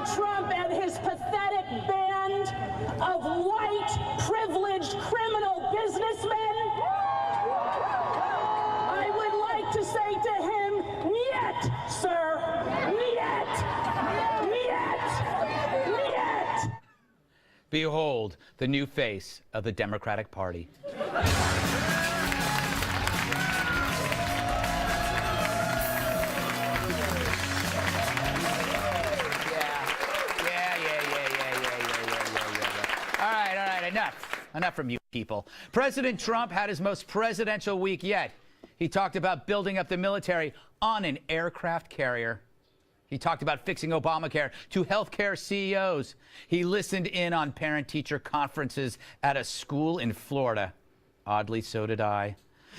Donald Trump and his pathetic band of white, privileged, criminal businessmen, I would like to say to him, niet, sir, niet, niet, niet. Behold the new face of the Democratic Party. Enough from you people. President Trump had his most presidential week yet. He talked about building up the military on an aircraft carrier. He talked about fixing Obamacare to healthcare CEOs. He listened in on parent-teacher conferences at a school in Florida. Oddly, so did I.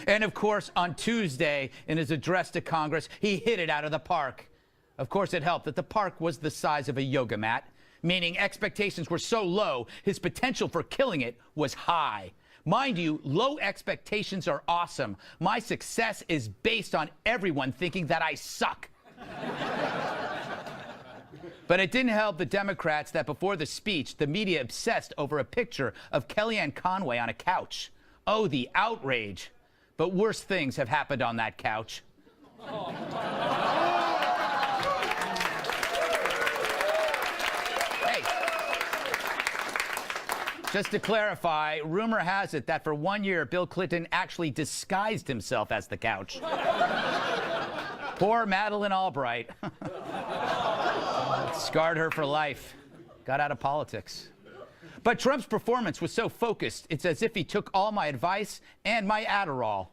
And of course, on Tuesday, in his address to Congress, he hit it out of the park. Of course, it helped that the park was the size of a yoga mat, meaning expectations were so low, his potential for killing it was high. Mind you, low expectations are awesome. My success is based on everyone thinking that I suck. But it didn't help the Democrats that before the speech, the media obsessed over a picture of Kellyanne Conway on a couch. Oh, the outrage. But worse things have happened on that couch. Just to clarify, rumor has it that for 1 year, Bill Clinton actually disguised himself as the couch. Poor Madeleine Albright. It scarred her for life. Got out of politics. But Trump's performance was so focused, it's as if he took all my advice and my Adderall.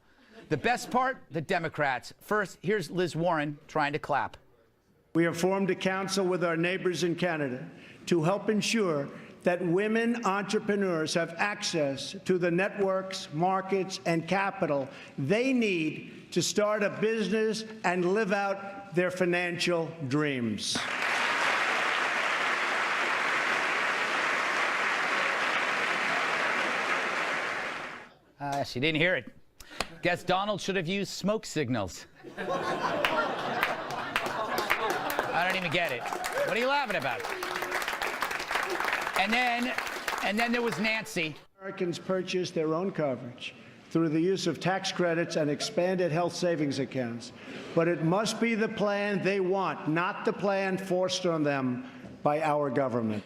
The best part, the Democrats. First, here's Liz Warren trying to clap. We have formed a council with our neighbors in Canada to help ensure that women entrepreneurs have access to the networks, markets, and capital they need to start a business and live out their financial dreams. She didn't hear it. Guess Donald should have used smoke signals. I don't even get it. What are you laughing about? And then there was Nancy. Americans purchase their own coverage through the use of tax credits and expanded health savings accounts. But it must be the plan they want, not the plan forced on them by our government.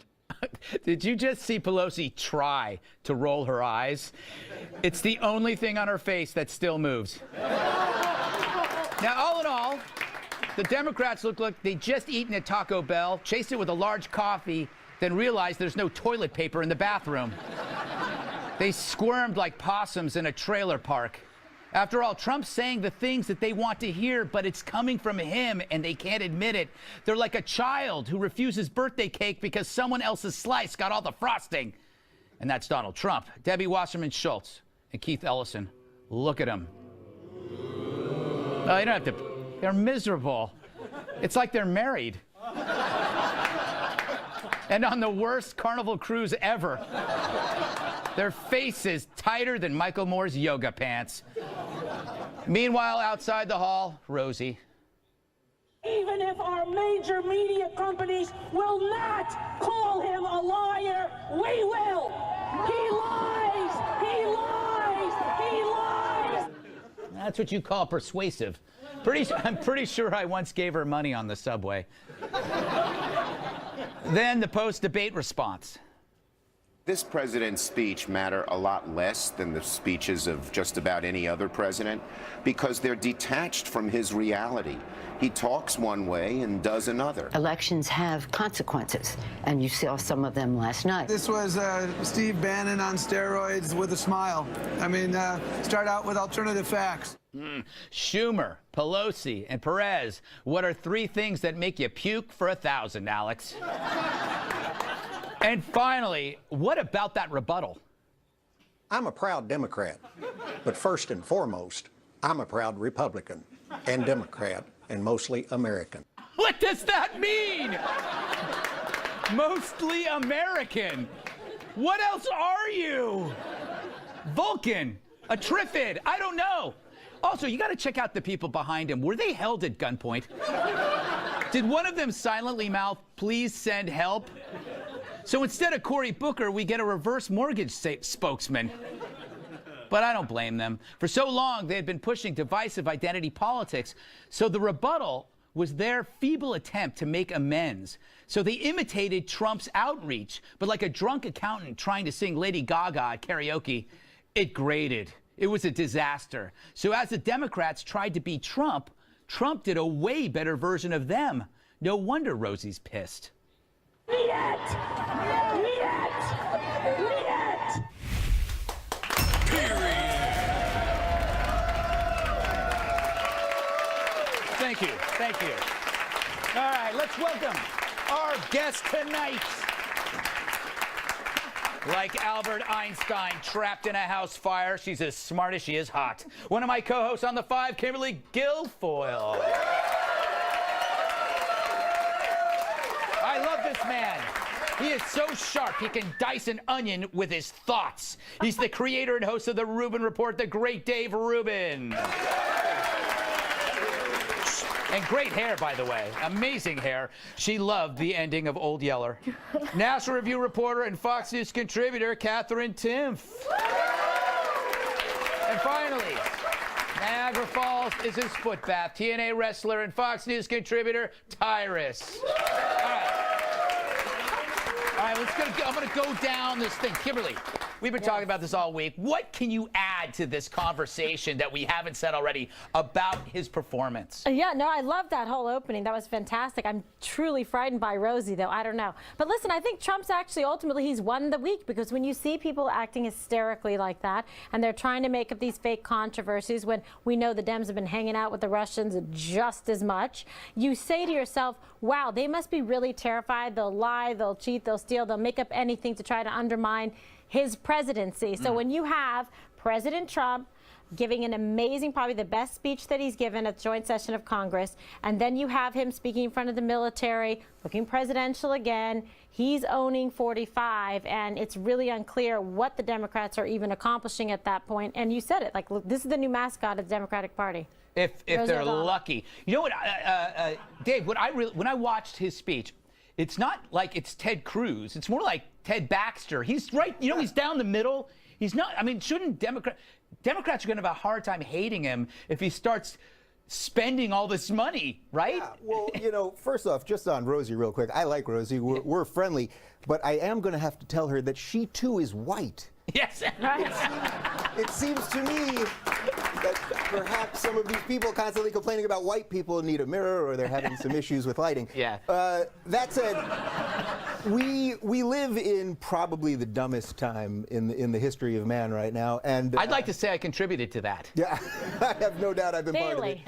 Did you just see Pelosi try to roll her eyes? It's the only thing on her face that still moves. Now, all in all, the Democrats look like they just eaten at Taco Bell, chased it with a large coffee, then realized there's no toilet paper in the bathroom. They squirmed like possums in a trailer park. After all, Trump's saying the things that they want to hear, but it's coming from him, and they can't admit it. They're like a child who refuses birthday cake because someone else's slice got all the frosting. And that's Donald Trump. Debbie Wasserman Schultz and Keith Ellison. Look at them. Oh, you don't have to. They're miserable. It's like they're married. And on the worst carnival cruise ever. Their faces tighter than Michael Moore's yoga pants. Meanwhile, outside the hall, Rosie. Even if our major media companies will not call him a liar, we will. He lies! He lies! He lies! That's what you call persuasive. I'm pretty sure I once gave her money on the subway. Then the post-debate response. This president's speech matter a lot less than the speeches of just about any other president because they're detached from his reality. He talks one way and does another. Elections have consequences, and you saw some of them last night. This was Steve Bannon on steroids with a smile. I mean, start out with alternative facts. Schumer, Pelosi, and Perez. What are three things that make you puke for 1,000, Alex? And finally, what about that rebuttal? I'm a proud Democrat, but first and foremost, I'm a proud Republican and Democrat and mostly American. What does that mean? Mostly American. What else are you? Vulcan, a Trifid, I don't know. Also, you got to check out the people behind him. Were they held at gunpoint? Did one of them silently mouth, "Please send help"? So instead of Cory Booker, we get a reverse mortgage spokesman. But I don't blame them. For so long, they had been pushing divisive identity politics, so the rebuttal was their feeble attempt to make amends. So they imitated Trump's outreach, but like a drunk accountant trying to sing Lady Gaga at karaoke, it grated. It was a disaster. So as the Democrats tried to beat Trump, Trump did a way better version of them. No wonder Rosie's pissed. Thank you. Thank you. All right, let's welcome our guest tonight. Like Albert Einstein trapped in a house fire, she's as smart as she is hot. One of my co-hosts on The Five, Kimberly Guilfoyle. I love this man. He is so sharp, he can dice an onion with his thoughts. He's the creator and host of The Rubin Report, the great Dave Rubin. And great hair, by the way. Amazing hair. She loved the ending of Old Yeller. National Review reporter and Fox News contributor, Catherine Timpf. And finally, Niagara Falls is his foot bath. TNA wrestler and Fox News contributor, Tyrus. All right, I'm going to go down this thing. Kimberly, we've been talking about this all week. What can you add to this conversation that we haven't said already about his performance? Yeah, no, I love that whole opening. That was fantastic. I'm truly frightened by Rosie, though. I don't know. But listen, I think Trump's actually, ultimately, he's won the week, because when you see people acting hysterically like that, and they're trying to make up these fake controversies when we know the Dems have been hanging out with the Russians just as much, you say to yourself, wow, they must be really terrified. They'll lie, they'll cheat, they'll steal, they'll make up anything to try to undermine his presidency. So when you have President Trump giving an amazing, probably the best speech that he's given at the joint session of Congress, and then you have him speaking in front of the military, looking presidential again, he's owning 45, and it's really unclear what the Democrats are even accomplishing at that point. And you said it, like, look, this is the new mascot of the Democratic Party. If they're lucky. You know what, Dave, when I watched his speech, it's not like it's Ted Cruz. It's more like Ted Baxter. He's right, you know, he's down the middle. He's not, I mean, shouldn't Democrats are going to have a hard time hating him if he starts spending all this money, right? Yeah, well, you know, first off, just on Rosie real quick, I like Rosie. We're friendly, but I am going to have to tell her that she too is white. Yes. It seems to me that perhaps some of these people constantly complaining about white people need a mirror, or they're having some issues with lighting. Yeah. That said, we live in probably the dumbest time in the history of man right now, and I'd like to say I contributed to that. Yeah, I have no doubt I've been part of it.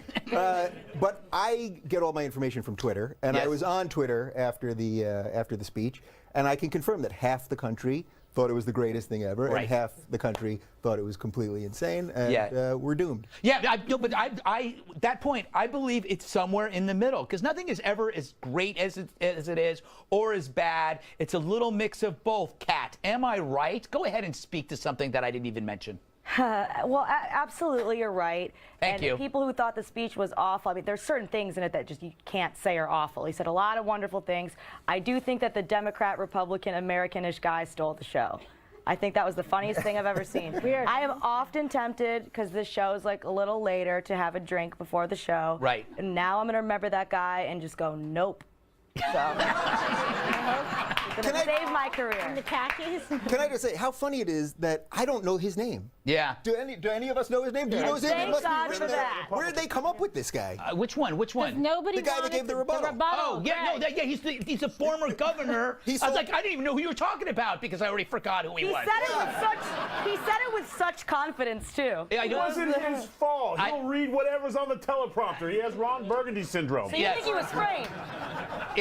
But I get all my information from Twitter, and I was on Twitter after the speech, and I can confirm that half the country thought it was the greatest thing ever, and half the country thought it was completely insane, and we're doomed. Yeah, that point, I believe it's somewhere in the middle, because nothing is ever as great as it is, or as bad. It's a little mix of both, Kat. Am I right? Go ahead and speak to something that I didn't even mention. Well, absolutely, you're right. Thank you. People who thought the speech was awful, I mean, there's certain things in it that just you can't say are awful. He said a lot of wonderful things. I do think that the Democrat, Republican, Americanish guy stole the show. I think that was the funniest thing I've ever seen. Weird. I am often tempted, because this show is like a little later, to have a drink before the show. Right. And now I'm going to remember that guy and just go, nope. So, save my career. In the khakis. Can I just say how funny it is that I don't know his name? Yeah. Do any of us know his name? Do you know his name? Thank It must God be for written there. that. Where did they come up with this guy? Which one? Which one? Nobody The guy that wanted gave the rebuttal. Oh, yeah, no, he's a former governor. I was like, I didn't even know who you were talking about, because I already forgot who he was. He said it with such confidence, too. Yeah, It wasn't his fault. He'll read whatever's on the teleprompter. He has Ron Burgundy syndrome. So you think he was framed?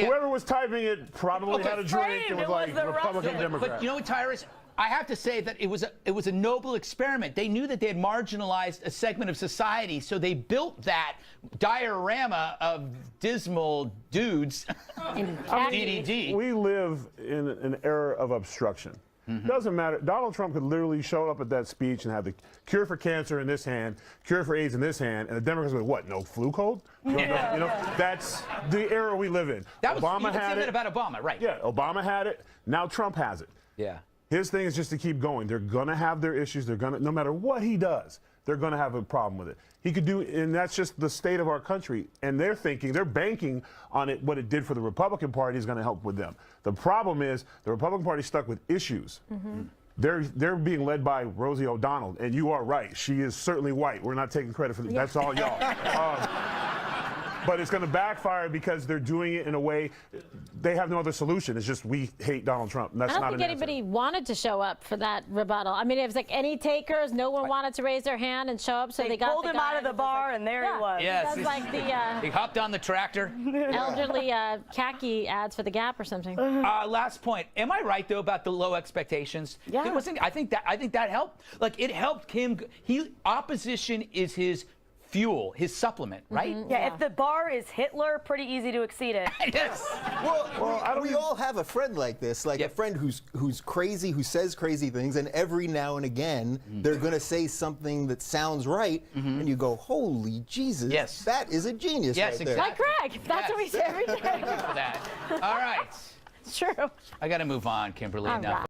Whoever was typing it probably had a drink and was like Republican, Democrat. But you know what, Tyrus? I have to say that it was a noble experiment. They knew that they had marginalized a segment of society, so they built that diorama of dismal dudes. DDD. We live in an era of obstruction. Doesn't matter. Donald Trump could literally show up at that speech and have the cure for cancer in this hand, cure for AIDS in this hand, and the Democrats would, what, no flu cold? That's the era we live in. Obama had it. About Obama, right? Yeah, Obama had it. Now Trump has it. Yeah. His thing is just to keep going. They're gonna have their issues. They're gonna, no matter what he does, they're gonna have a problem with it. He could do, and that's just the state of our country. And they're thinking, they're banking on it. What it did for the Republican Party is going to help with them. The problem is the Republican Party is stuck with issues. They're being led by Rosie O'Donnell, and you are right. She is certainly white. We're not taking credit for that. That's all y'all. But it's going to backfire because they're doing it in a way they have no other solution. It's just we hate Donald Trump. And that's I don't think anybody wanted to show up for that rebuttal. I mean, it was like any takers. No one wanted to raise their hand and show up, so they got pulled him out of the bar, and there he was. Yes. That's like the he hopped on the tractor. elderly khaki ads for the Gap or something. Last point. Am I right though about the low expectations? Yeah. It wasn't. I think that helped. Like it helped him. Opposition is his fuel, his supplement, right? Yeah, if the bar is Hitler, pretty easy to exceed it. Yes. Well, we all have a friend like this, like a friend who's crazy, who says crazy things, and every now and again they're going to say something that sounds right, and you go, holy Jesus, that is a genius right there. Like Greg, that's what we say every day. Thank you for that. All right. It's true. I got to move on, Kimberly. All right.